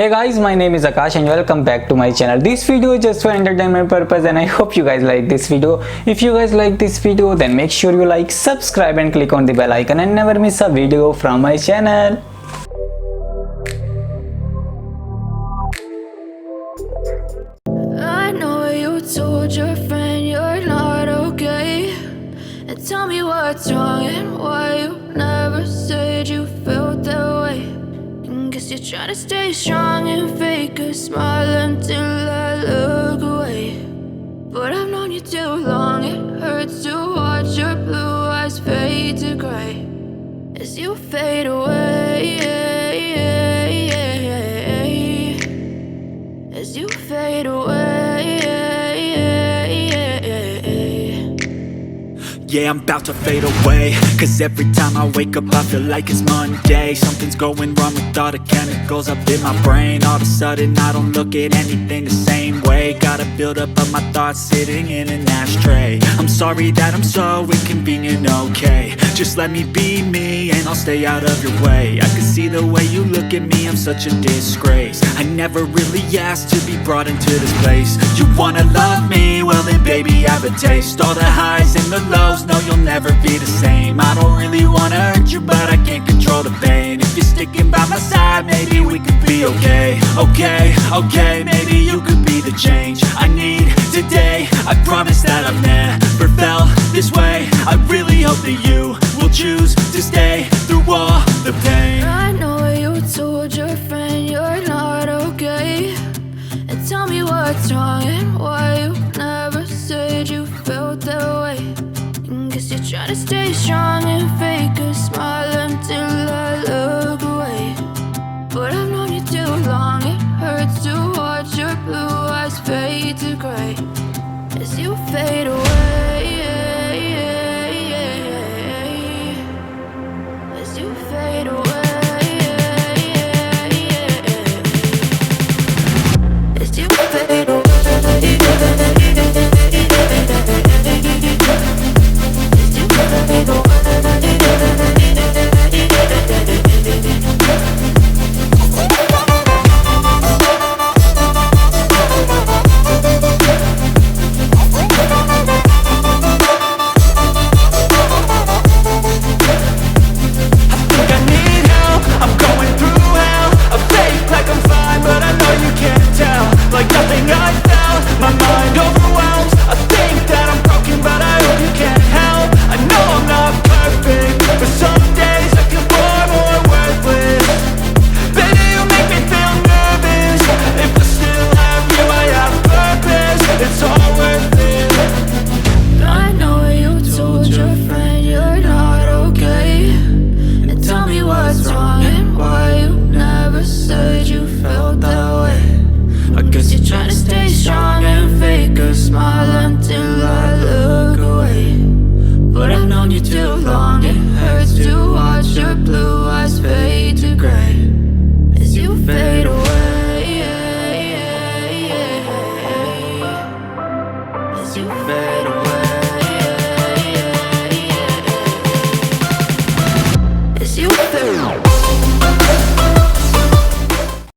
Hey guys, my name is Akash and welcome back to my channel. This video is just for entertainment purpose and I hope you guys like this video. If you guys like this video, then make sure you like, subscribe and click on the bell icon and never miss a video from my channel. I know you told your friend you're not okay, and tell me what's wrong and why you never said you felt that way. And guess you're trying to stay strong and fake a smile until I look away. But I've known you too long, it hurts to watch your blue eyes fade to gray as you fade away, as you fade away. Yeah, I'm about to fade away, cause every time I wake up I feel like it's Monday. Something's going wrong with all the chemicals up in my brain. All of a sudden I don't look at anything the same way. Gotta build up of my thoughts sitting in an ashtray. I'm sorry that I'm so inconvenient, okay. Just let me be me and I'll stay out of your way. I can see the way you look at me, I'm such a disgrace. I never really asked to be brought into this place. You wanna love me? Well then baby have a taste. All the highs and the lows, no you'll never be the same. I don't really wanna hurt you but I can't control the pain. If you're sticking by my side, maybe we could be okay. Okay, maybe you could be the change I need today. I promise that I've never felt this way. I really hope that you will choose to stay through all the pain. I know you told your friend you're not okay, and tell me what's wrong and why you never said you felt that way. And guess you're trying to stay strong and fake a smile until I look away. But I've known you too long, it hurts to watch your blue eyes fade to gray as you fade away.